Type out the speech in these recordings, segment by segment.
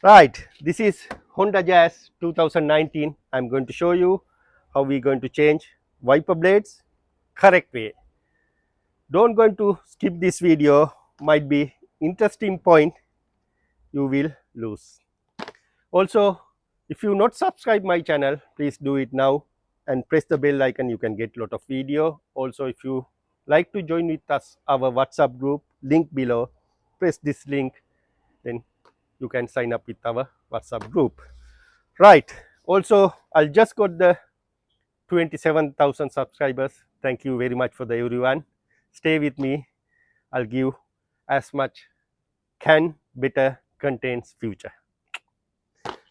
Right, this is Honda Jazz 2019. I'm going to show you how we're going to change wiper blades correct way. Don't going to skip this video, might be interesting point you will lose. Also, if you not subscribe my channel, please do it now and press the bell icon. You can get lot of video. Also, if you like to join with us our WhatsApp group, link below, press this link, then you can sign up with our WhatsApp group. Right. Also, I'll just got the 27,000 subscribers. Thank you very much for the everyone. Stay with me. I'll give as much can better contents future.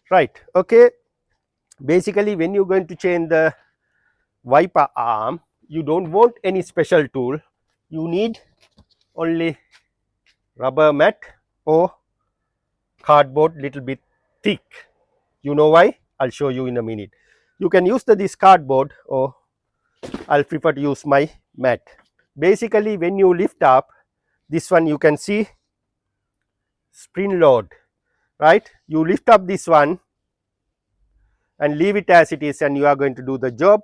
Right. Okay. Basically, when you're going to change the wiper arm, you don't want any special tool. You need only rubber mat or cardboard little bit thick. You know why? I'll show you in a minute. You can use this cardboard or I'll prefer to use my mat. Basically, when you lift up this one, you can see spring load, right? You lift up this one and leave it as it is and you are going to do the job.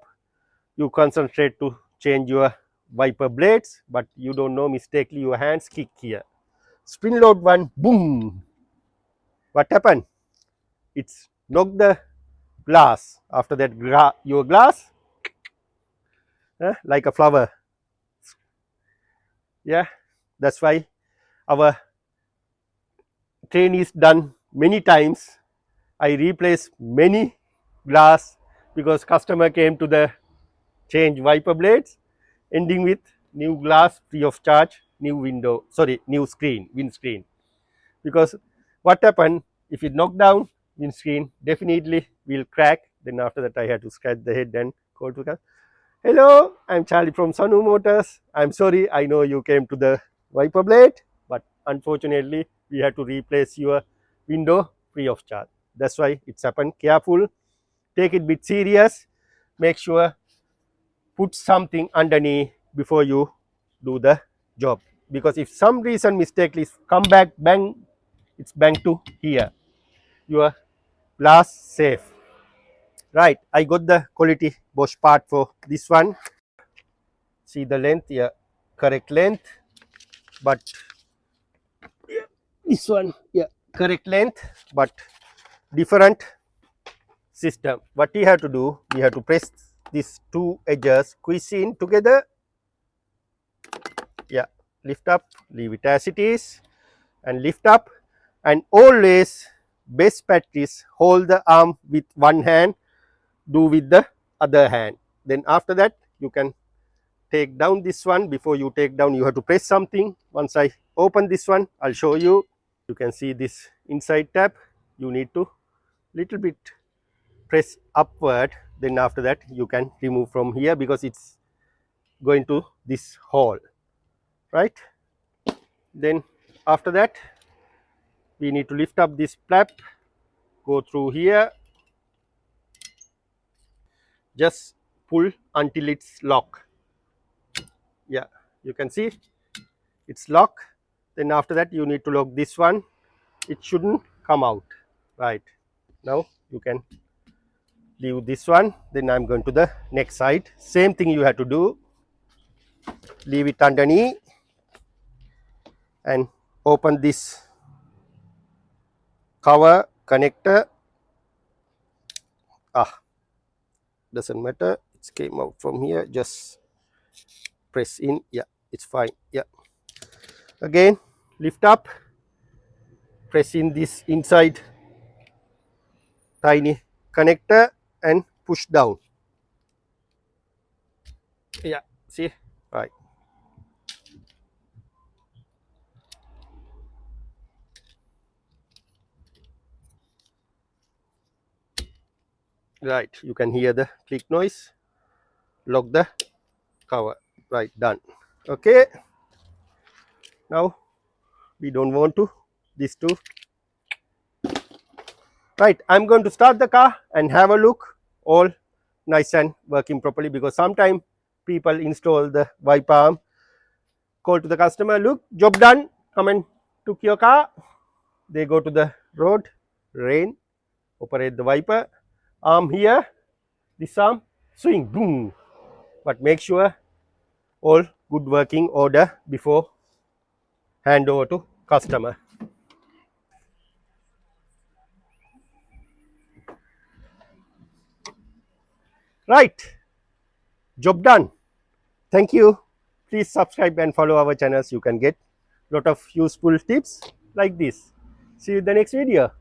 You concentrate to change your wiper blades, but you don't know mistakenly your hands kick here. Spring load one, boom. What happened? It's knocked the glass. After that, your glass like a flower. Yeah, that's why our train is done many times. I replace many glass because customer came to the change wiper blades, ending with new glass free of charge, new window, sorry, new screen, windscreen. Because what happened if it knocked down windscreen, definitely will crack. Then after that, I had to scratch the head and call to customer. Hello, I'm Charlie from Sanu Motors. I'm sorry, I know you came to the wiper blade, but unfortunately, we had to replace your window free of charge. That's why it's happened. Careful, take it bit serious. Make sure put something underneath before you do the job. Because if some reason mistakenly come back, bang, it's bang to here. Your glass safe. Right, I got the quality Bosch part for this one. See the length, yeah, correct length, but yeah, this one, yeah, correct length, but different system. What we have to do, we have to press these two edges squeeze in together. Yeah, lift up, leave it as it is, and lift up, and always best practice hold the arm with one hand, do with the other hand. Then after that, you can take down this one. Before you take down, you have to press something. Once I open this one, I'll show you. You can see this inside tab. You need to little bit press upward. Then after that, you can remove from here because it's going to this hole, right? Then after that, we need to lift up this flap, go through here, just pull until it's locked. Yeah, you can see it's locked. Then after that, you need to lock this one. It shouldn't come out. Right, now you can leave this one. Then I'm going to the next side. Same thing you have to do. Leave it underneath and open this cover connector. Doesn't matter, it came out from here. Just press in. Yeah, it's fine. Yeah, again lift up, press in this inside tiny connector and push down. Yeah, see, right. Right, you can hear the click noise. Lock the cover. Right, done. Okay, now we don't want to these two. Right, I'm going to start the car and have a look all nice and working properly, because sometimes people install the wiper arm, call to the customer, look, job done, come and took your car. They go to the road, rain, operate the wiper. Arm here, this arm, swing, boom. But make sure all good working order before hand over to customer. Right, job done. Thank you. Please subscribe and follow our channels. You can get lot of useful tips like this. See you in the next video.